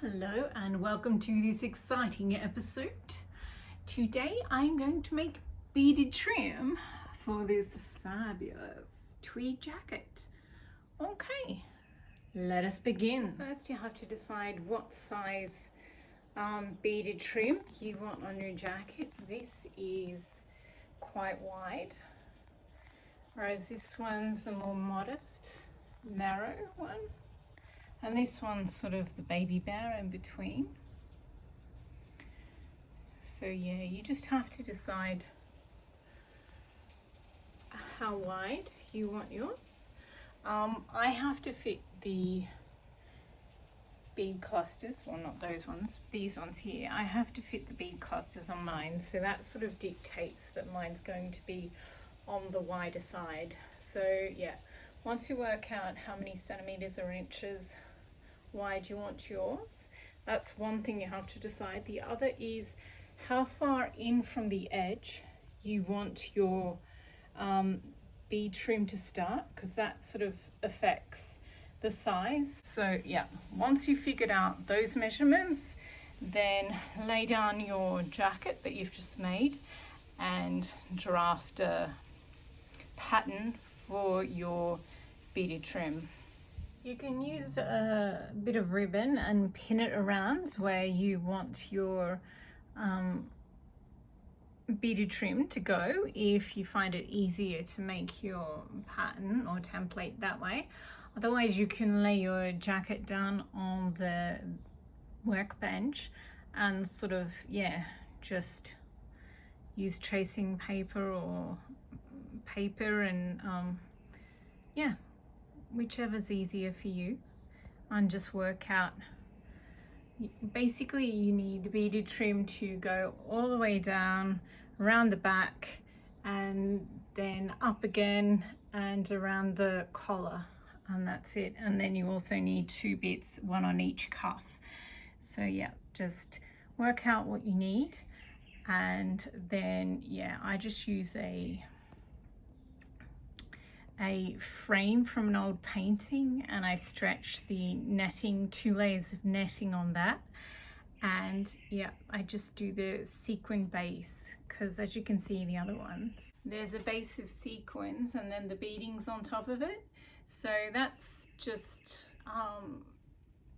Hello and welcome to this exciting episode. Today I'm going to make beaded trim for this fabulous tweed jacket. Okay, let us begin. First you have to decide what size beaded trim you want on your jacket. This is quite wide, whereas this one's a more modest, narrow one. And this one's sort of the baby bear in between. So yeah, you just have to decide how wide you want yours. I have to fit the bead clusters, well not those ones, these ones here. I have to fit the bead clusters on mine, so that sort of dictates that mine's going to be on the wider side. So yeah, once you work out how many centimeters or inches wide you want yours, that's one thing you have to decide. The other is how far in from the edge you want your bead trim to start, because that sort of affects the size. So yeah, once you've figured out those measurements, then lay down your jacket that you've just made and draft a pattern for your beaded trim. You can use a bit of ribbon and pin it around where you want your beaded trim to go if you find it easier to make your pattern or template that way. Otherwise you can lay your jacket down on the workbench and sort of, yeah, just use tracing paper or paper and yeah, whichever's easier for you, and just work out. Basically you need the beaded trim to go all the way down around the back and then up again and around the collar, and that's it. And then you also need two bits, one on each cuff. So yeah, just work out what you need, and then yeah, I just use a frame from an old painting and I stretch the netting, 2 layers of netting on that, and yeah, I just do the sequin base, because as you can see in the other ones there's a base of sequins and then the beadings on top of it. So that's just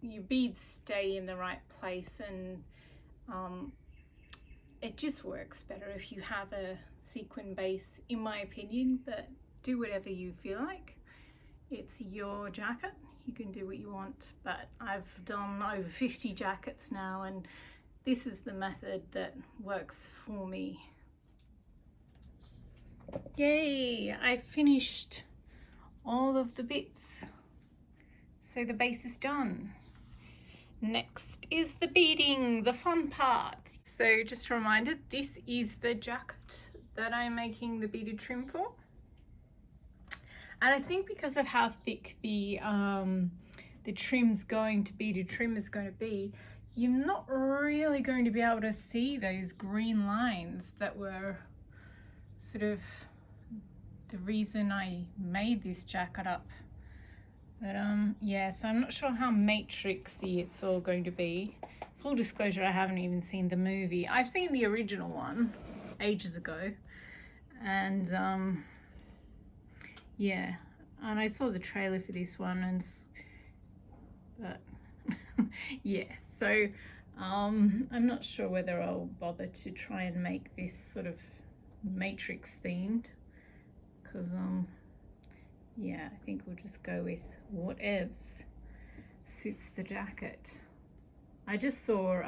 your beads stay in the right place, and it just works better if you have a sequin base, in my opinion, but do whatever you feel like. It's your jacket, you can do what you want, but I've done over 50 jackets now and this is the method that works for me. Yay, I finished all of the bits, so the base is done. Next is the beading, the fun part. So just a reminder, this is the jacket that I'm making the beaded trim for. And I think because of how thick the trim's going to beaded trim is going to be, you're not really going to be able to see those green lines that were sort of the reason I made this jacket up. But yeah, so I'm not sure how matrixy it's all going to be. Full disclosure, I haven't even seen the movie. I've seen the original one ages ago, and yeah, and I saw the trailer for this one, and but yeah, so I'm not sure whether I'll bother to try and make this sort of matrix themed, because yeah, I think we'll just go with whatevs suits the jacket. I just saw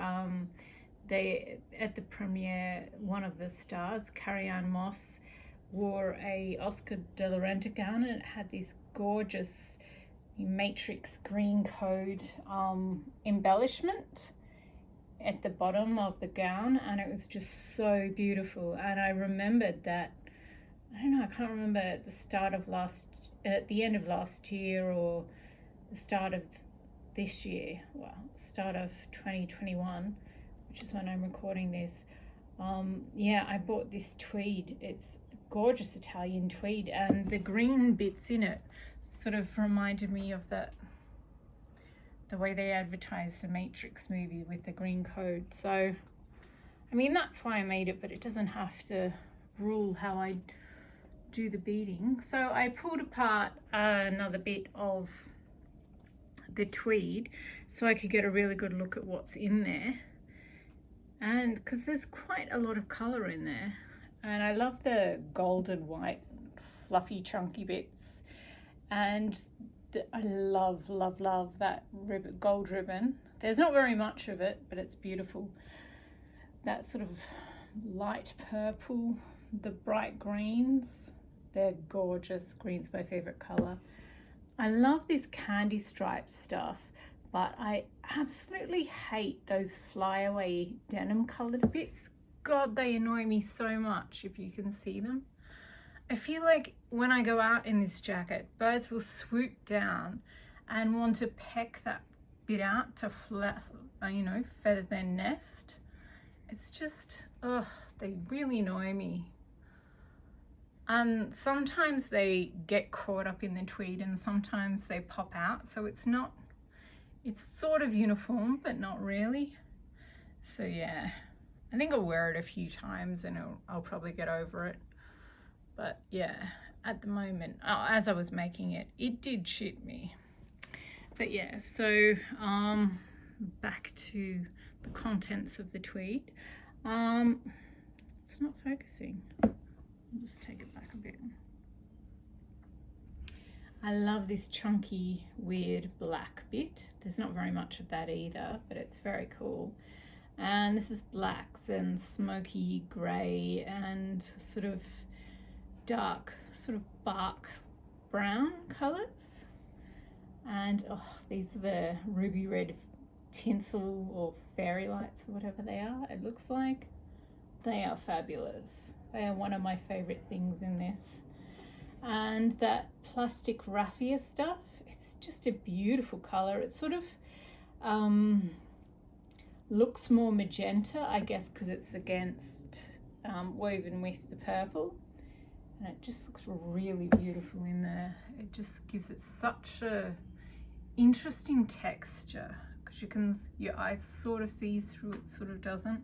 they at the premiere, one of the stars, Carrie-Anne Moss, wore a Oscar de la Renta gown, and it had this gorgeous matrix green code embellishment at the bottom of the gown, and it was just so beautiful. And I remembered that, I don't know, I can't remember at the end of last year or the start of this year, well, start of 2021, which is when I'm recording this. Yeah, I bought this tweed. It's gorgeous Italian tweed, and the green bits in it sort of reminded me of the the way they advertised the Matrix movie with the green code. So, I mean, that's why I made it, but it doesn't have to rule how I do the beading. So I pulled apart another bit of the tweed so I could get a really good look at what's in there. And because there's quite a lot of color in there. And I love the golden white fluffy chunky bits. And I love that gold ribbon. There's not very much of it, but it's beautiful. That sort of light purple, the bright greens, they're gorgeous. Green's my favorite color. I love this candy stripe stuff, but I absolutely hate those flyaway denim colored bits. God, they annoy me so much if you can see them. I feel like when I go out in this jacket, birds will swoop down and want to peck that bit out to feather their nest. It's just, ugh, they really annoy me. And sometimes they get caught up in the tweed and sometimes they pop out. So it's sort of uniform, but not really. So yeah, I think I'll wear it a few times and I'll probably get over it. But yeah, at the moment, as I was making it, it did shit me. But yeah, so back to the contents of the tweed. It's not focusing. I'll just take it back a bit. I love this chunky, weird black bit. There's not very much of that either, but it's very cool. And this is blacks and smoky grey and sort of dark, sort of bark brown colours. And oh, these are the ruby red tinsel or fairy lights or whatever they are, it looks like. They are fabulous. They are one of my favourite things in this. And that plastic raffia stuff, it's just a beautiful colour. It sort of looks more magenta, I guess, because it's woven with the purple. And it just looks really beautiful in there. It just gives it such a interesting texture, because your eye sort of sees through it, sort of doesn't.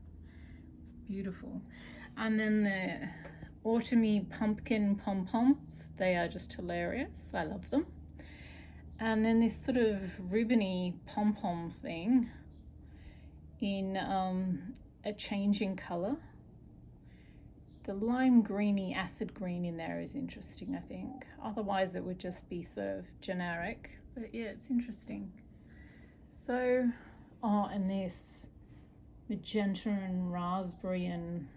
It's beautiful. And then the autumny pumpkin pom-poms, they are just hilarious. I love them. And then this sort of ribbony pom-pom thing in a changing colour. The lime greeny acid green in there is interesting, I think. Otherwise it would just be sort of generic, but yeah, it's interesting. So, and this magenta and raspberry and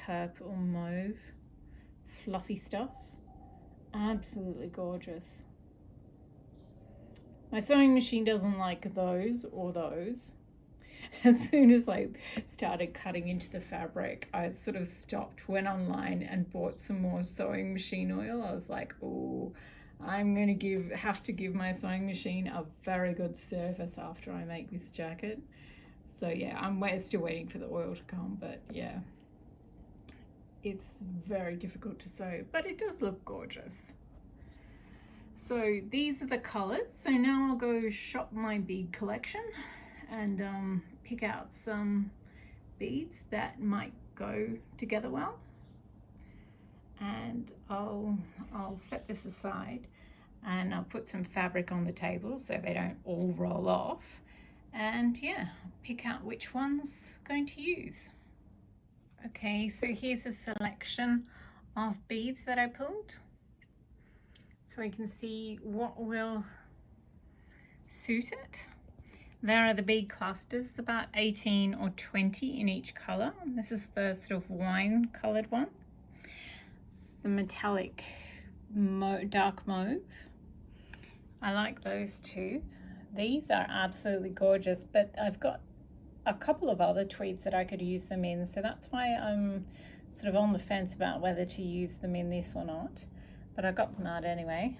purple mauve fluffy stuff, absolutely gorgeous. My sewing machine doesn't like those or those. As soon as I started cutting into the fabric, I sort of stopped, went online and bought some more sewing machine oil. I was like, oh, I'm going to have to give my sewing machine a very good service after I make this jacket. So yeah, I'm still waiting for the oil to come, but yeah, it's very difficult to sew, but it does look gorgeous. So these are the colors. So now I'll go shop my bead collection and pick out some beads that might go together well. And I'll set this aside and I'll put some fabric on the table so they don't all roll off. And yeah, pick out which one's going to use. Okay, so here's a selection of beads that I pulled, so we can see what will suit it. There are the bead clusters, about 18 or 20 in each colour. This is the sort of wine coloured one. It's the metallic dark mauve. I like those two. These are absolutely gorgeous, but I've got a couple of other tweeds that I could use them in, so that's why I'm sort of on the fence about whether to use them in this or not, but I got them out anyway.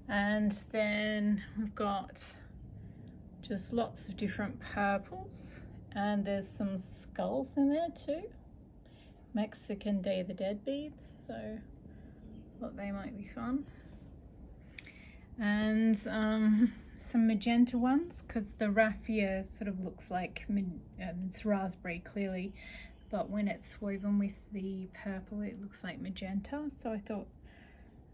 And then we've got just lots of different purples, and there's some skulls in there too. Mexican Day of the Dead beads, so I thought they might be fun. And some magenta ones because the raffia sort of looks like it's raspberry clearly, but when it's woven with the purple it looks like magenta, so I thought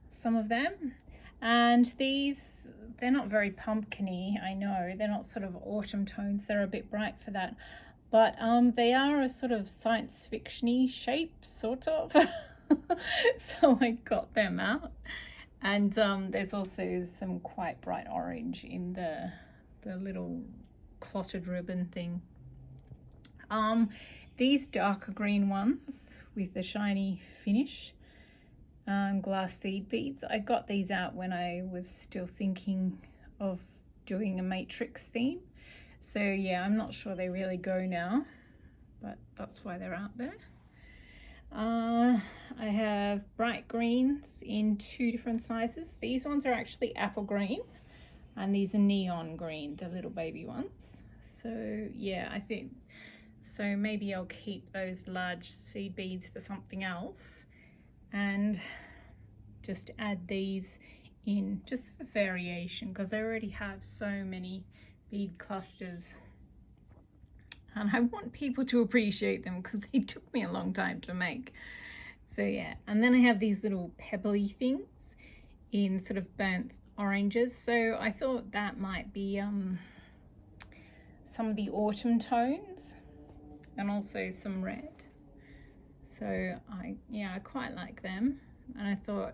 some of them. And these, they're not very pumpkin-y, I know, they're not sort of autumn tones, they're a bit bright for that, but they are a sort of science fiction-y shape, sort of. So I got them out. And there's also some quite bright orange in the little clotted ribbon thing. These darker green ones with the shiny finish, glass seed beads. I got these out when I was still thinking of doing a matrix theme. So yeah, I'm not sure they really go now, but that's why they're out there. I have bright greens in 2 different sizes. These ones are actually apple green and these are neon green, the little baby ones. So yeah, I think so maybe I'll keep those large seed beads for something else and just add these in just for variation because I already have so many bead clusters. And I want people to appreciate them because they took me a long time to make. So yeah, and then I have these little pebbly things in sort of burnt oranges. So I thought that might be some of the autumn tones and also some red. So I quite like them. And I thought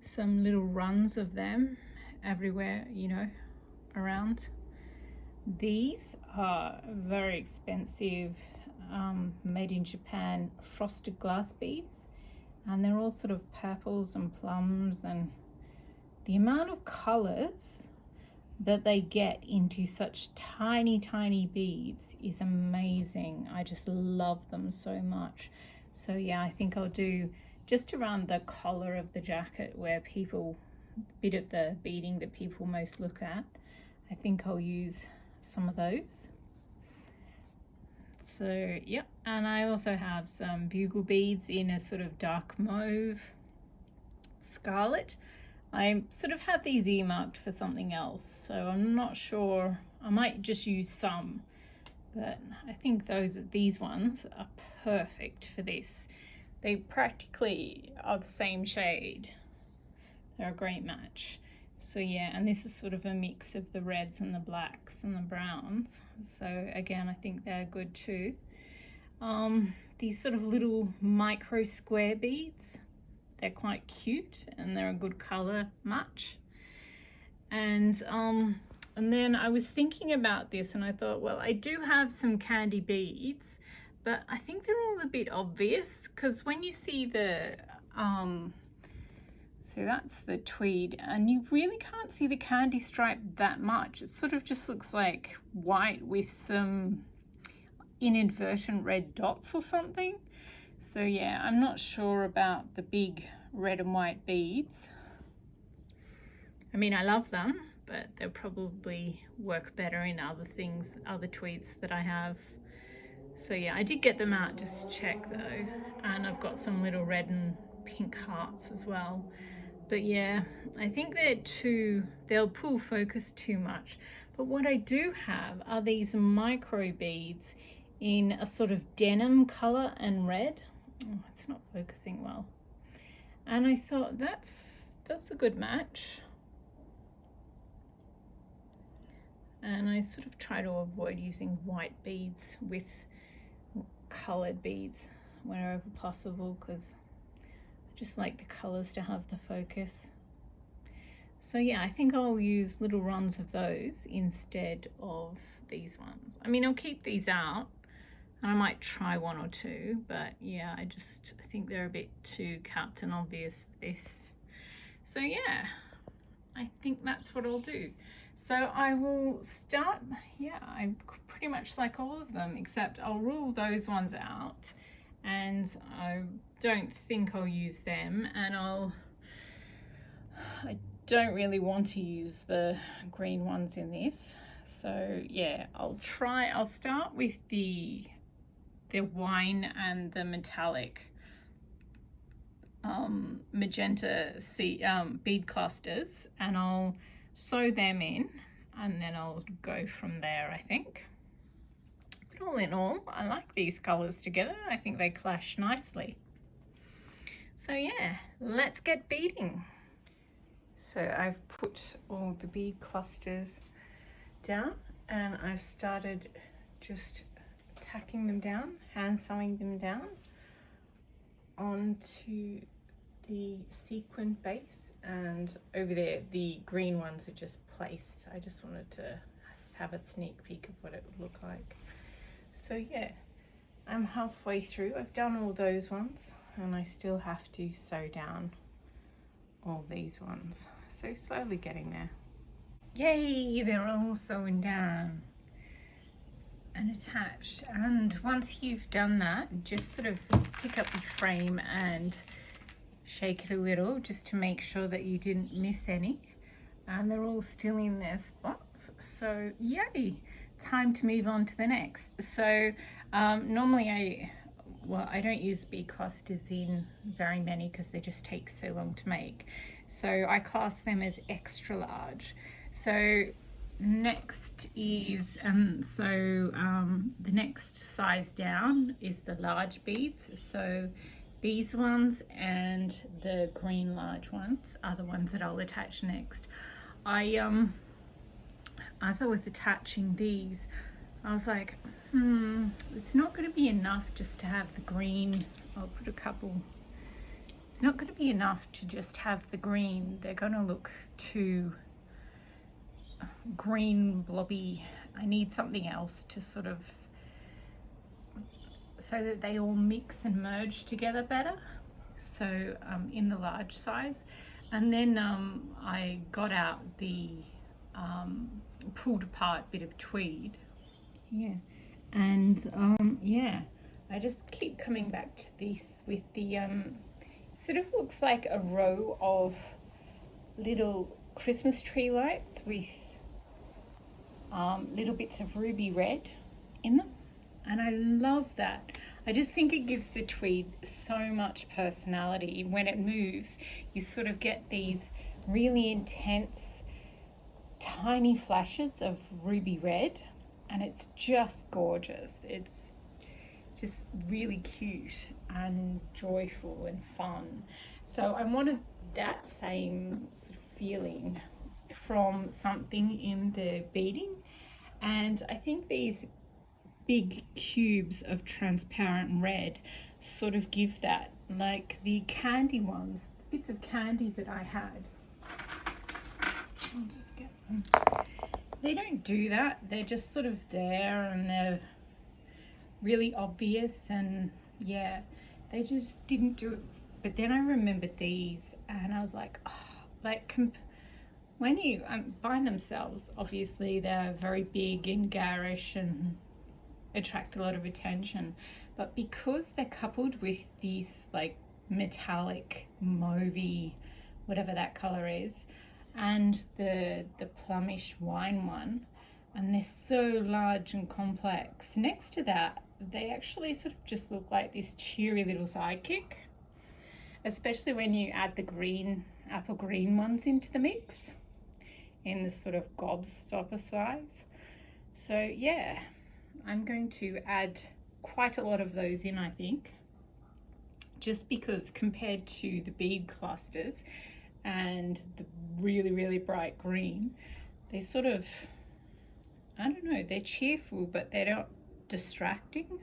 some little runs of them everywhere, you know, around. These are very expensive, made in Japan frosted glass beads, and they're all sort of purples and plums, and the amount of colors that they get into such tiny beads is amazing. I just love them so much. So yeah, I think I'll do just around the collar of the jacket where people, bit of the beading that people most look at, I think I'll use some of those. So yep, and I also have some bugle beads in a sort of dark mauve scarlet. I sort of have these earmarked for something else, so I'm not sure. I might just use some, but I think these ones are perfect for this. They practically are the same shade. They're a great match. So yeah, and this is sort of a mix of the reds and the blacks and the browns. So again, I think they're good too. These sort of little micro square beads, they're quite cute and they're a good color match. And then I was thinking about this and I thought, well, I do have some candy beads, but I think they're all a bit obvious because when you see the so that's the tweed, and you really can't see the candy stripe that much. It sort of just looks like white with some inadvertent red dots or something. So yeah, I'm not sure about the big red and white beads. I mean, I love them, but they'll probably work better in other things, other tweeds that I have. So yeah, I did get them out just to check though, and I've got some little red and pink hearts as well. But yeah, I think they'll pull focus too much. But what I do have are these micro beads in a sort of denim color and red. Oh, it's not focusing well. And I thought that's a good match. And I sort of try to avoid using white beads with colored beads wherever possible because just like the colors to have the focus. So yeah, I think I'll use little runs of those instead of these ones. I mean, I'll keep these out and I might try 1 or 2, but yeah, I think they're a bit too Captain Obvious for this. So yeah, I think that's what I'll do. So I will start, yeah, I pretty much like all of them, except I'll rule those ones out and I don't think I'll use them, and I don't really want to use the green ones in this. So yeah, I'll start with the wine and the metallic magenta bead clusters, and I'll sew them in and then I'll go from there, I think. But all in all, I like these colors together. I think they clash nicely. So yeah, let's get beading. So I've put all the bead clusters down and I've started just tacking them down, hand sewing them down onto the sequin base, and over there the green ones are just placed. I just wanted to have a sneak peek of what it would look like. So yeah, I'm halfway through. I've done all those ones and I still have to sew down all these ones. So slowly getting there. Yay, they're all sewn down and attached. And once you've done that, just sort of pick up your frame and shake it a little just to make sure that you didn't miss any. And they're all still in their spots. So yay, time to move on to the next. So normally I don't use bead clusters in very many because they just take so long to make. So I class them as extra large. So next is, the next size down is the large beads. So these ones and the green large ones are the ones that I'll attach next. As I was attaching these, I was like, it's not going to be enough just to have the green. I'll put a couple. It's not going to be enough to just have the green. They're going to look too green blobby. I need something else to sort of, so that they all mix and merge together better. So in the large size. And then I got out the pulled apart bit of tweed. Yeah. And yeah, I just keep coming back to this with the, it sort of looks like a row of little Christmas tree lights with little bits of ruby red in them. And I love that. I just think it gives the tweed so much personality. When it moves, you sort of get these really intense, tiny flashes of ruby red, and it's just gorgeous. It's just really cute and joyful and fun. So I wanted that same sort of feeling from something in the beading, and I think these big cubes of transparent red sort of give that, like the candy ones, bits of candy that I had. I'll just get them. They don't do that. They're just sort of there and they're really obvious, and yeah, they just didn't do it. But then I remembered these and I was like, oh, like when you by themselves, obviously they're very big and garish and attract a lot of attention, but because they're coupled with these like metallic mauvey, whatever that color is, and the plumish wine one, and they're so large and complex next to that, they actually sort of just look like this cheery little sidekick, especially when you add the green, apple green ones into the mix in the sort of gobstopper size. So yeah, I'm going to add quite a lot of those in, I think, just because compared to the bead clusters and the really, really bright green, they sort of, I don't know, they're cheerful, but they're not distracting.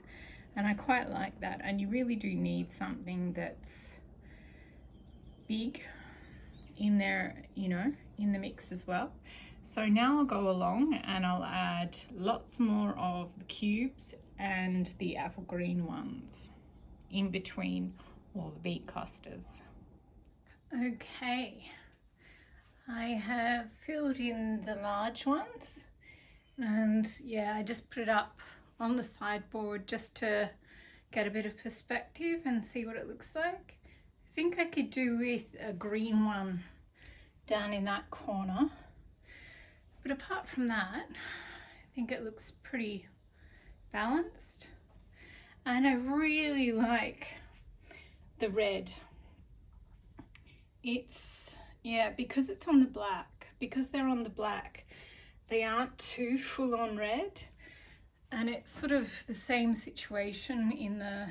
And I quite like that. And you really do need something that's big in there, you know, in the mix as well. So now I'll go along and I'll add lots more of the cubes and the apple green ones in between all the bead clusters. Okay, I have filled in the large ones, and yeah, I just put it up on the sideboard just to get a bit of perspective and see what it looks like. I think I could do with a green one down in that corner. But apart from that, I think it looks pretty balanced. And I really like the red. It's, yeah, because it's on the black, because they're on the black, they aren't too full on red, and it's sort of the same situation in the,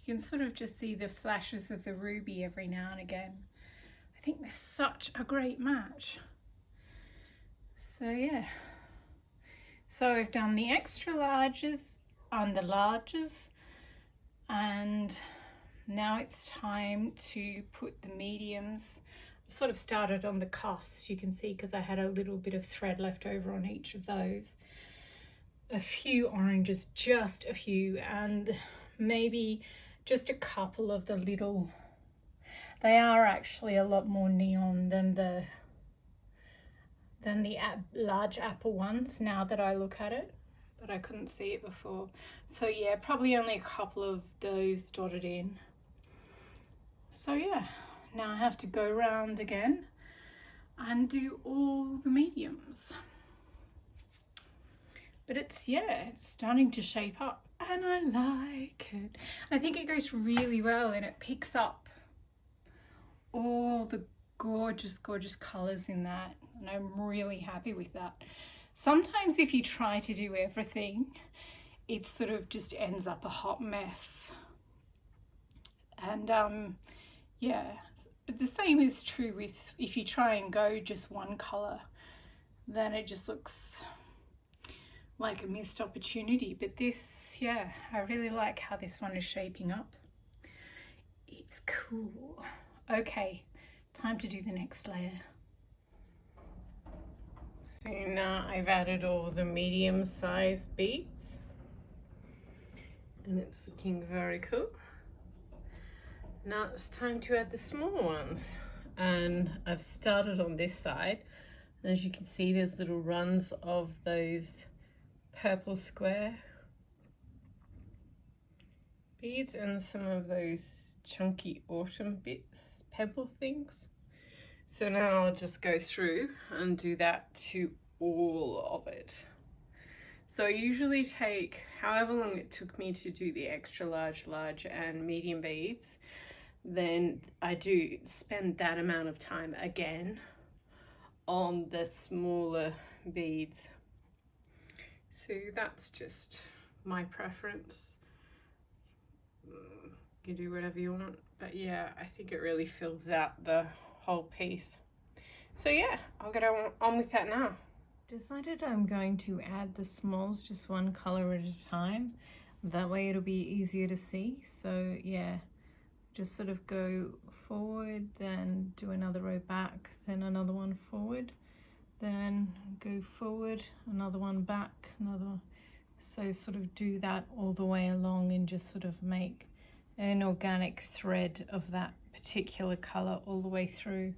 you can sort of just see the flashes of the ruby every now and again. I think they're such a great match. So yeah, so I've done the extra larges and the larges, and now it's time to put the mediums. I've sort of started on the cuffs, you can see, because I had a little bit of thread left over on each of those. A few oranges, just a few, and maybe just a couple of the little, they are actually a lot more neon than the large apple ones now that I look at it, but I couldn't see it before. So yeah, probably only a couple of those dotted in. So yeah, now I have to go around again and do all the mediums. But it's, yeah, it's starting to shape up and I like it. I think it goes really well and it picks up all the gorgeous, gorgeous colours in that, and I'm really happy with that. Sometimes if you try to do everything, it sort of just ends up a hot mess. And yeah, but the same is true with, if you try and go just one colour, then it just looks like a missed opportunity. But this, yeah, I really like how this one is shaping up. It's cool. Okay, time to do the next layer. So now I've added all the medium-sized beads and it's looking very cool. Now it's time to add the small ones, and I've started on this side, and as you can see there's little runs of those purple square beads and some of those chunky autumn bits, pebble things. So now I'll just go through and do that to all of it. So I usually take however long it took me to do the extra large, large and medium beads, then I do spend that amount of time again on the smaller beads. So that's just my preference. You can do whatever you want, but yeah, I think it really fills out the whole piece. So yeah, I'll get on with that now. Decided I'm going to add the smalls just one color at a time. That way it'll be easier to see. So yeah, just sort of go forward, then do another row back, then another one forward, then go forward, another one back, another one. So sort of do that all the way along and just sort of make an organic thread of that particular color all the way through.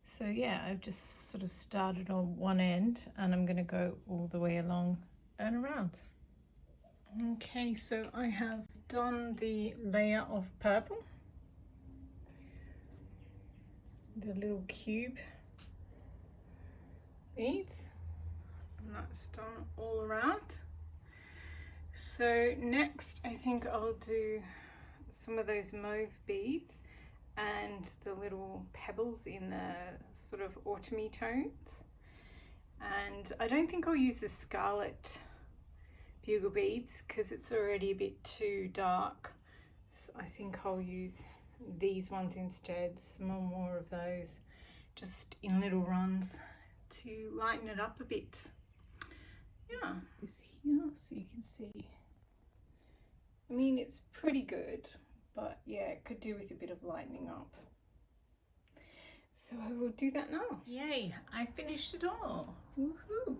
So yeah, I've just sort of started on one end and I'm going to go all the way along and around. Okay, so I have done the layer of purple, the little cube beads, and that's done all around. So next I think I'll do some of those mauve beads and the little pebbles in the sort of autumny tones, and I don't think I'll use the scarlet bugle beads because it's already a bit too dark. So I think I'll use these ones instead, some more of those, just in little runs to lighten it up a bit. Yeah, this here so you can see. I mean, it's pretty good, but yeah, it could do with a bit of lightening up. So I will do that now. Yay, I finished it all. Woohoo!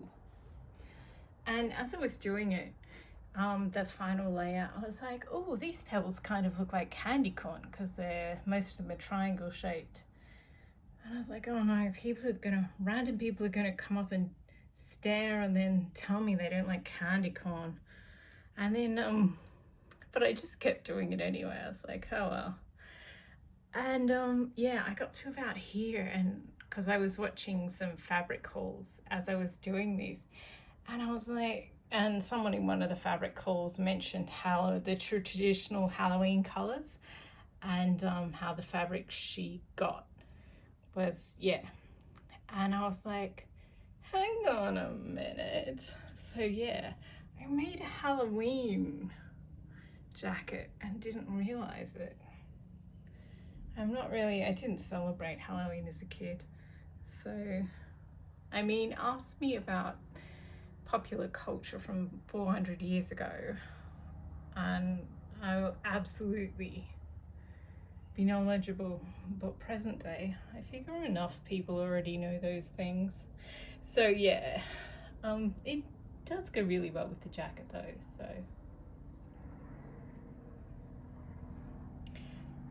And as I was doing it, the final layer, I was like, oh, these pebbles kind of look like candy corn because most of them are triangle shaped. And I was like, oh no, random people are gonna come up and stare and then tell me they don't like candy corn. And then, but I just kept doing it anyway. I was like, oh well. And yeah, I got to about here, and because I was watching some fabric hauls as I was doing this, and I was like, and someone in one of the fabric hauls mentioned how the traditional Halloween colors and how the fabric she got was, yeah. And I was like, Hang on a minute. So yeah, I made a Halloween jacket and didn't realize it. I didn't celebrate Halloween as a kid. So, I mean, ask me about popular culture from 400 years ago and I'll absolutely be knowledgeable, but present day, I figure enough people already know those things. So yeah, it does go really well with the jacket though, so.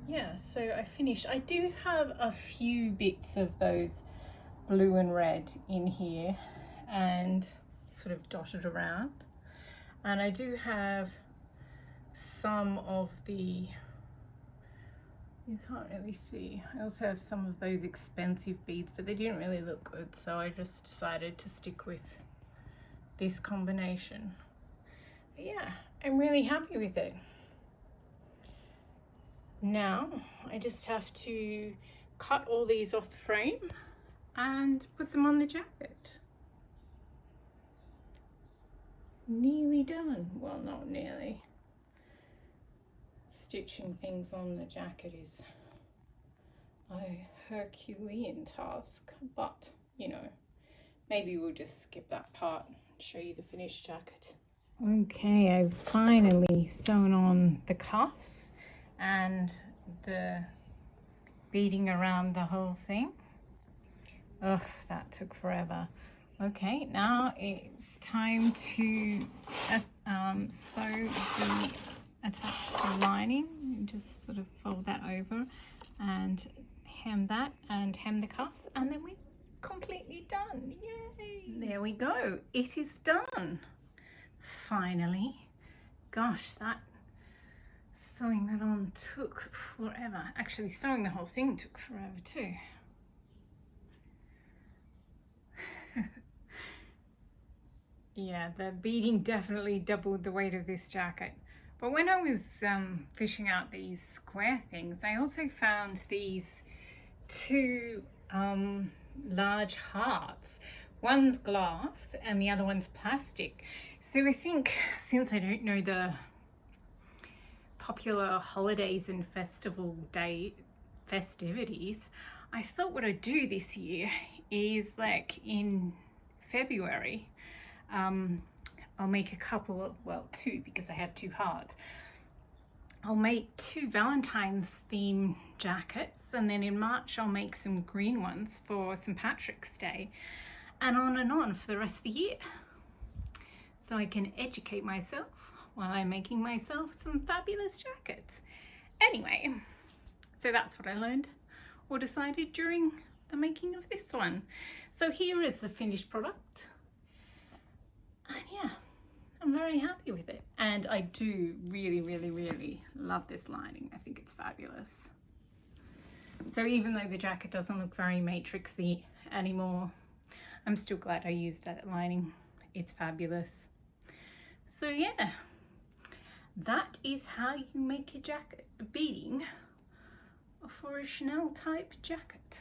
Yeah, so I finished. I do have a few bits of those blue and red in here and sort of dotted around. And I do have some of the, you can't really see, I also have some of those expensive beads, but they didn't really look good, so I just decided to stick with this combination. But yeah, I'm really happy with it. Now I just have to cut all these off the frame and put them on the jacket. Nearly done. Well, not nearly. Stitching things on the jacket is a Herculean task, but you know, maybe we'll just skip that part and show you the finished jacket. Okay, I've finally sewn on the cuffs and the beading around the whole thing. Ugh, that took forever. Okay, now it's time to attach the lining. Just sort of fold that over and hem that and hem the cuffs, and then we're completely done. Yay! There we go. It is done. Finally. Gosh, sewing that on took forever. Actually, sewing the whole thing took forever too. Yeah, the beading definitely doubled the weight of this jacket. But when I was fishing out these square things, I also found these two large hearts. One's glass and the other one's plastic. So I think, since I don't know the popular holidays and festivities, I thought what I'd do this year is, like, in February, I'll make a couple of, well, two, because I have two hearts. I'll make two Valentine's theme jackets, and then in March I'll make some green ones for St. Patrick's Day, and on for the rest of the year. So I can educate myself while I'm making myself some fabulous jackets. Anyway, so that's what I learned or decided during the making of this one. So here is the finished product. And yeah, I'm very happy with it. And I do really, really, really love this lining. I think it's fabulous. So even though the jacket doesn't look very matrixy anymore, I'm still glad I used that lining. It's fabulous. So yeah, that is how you make a jacket, a beading for a Chanel type jacket.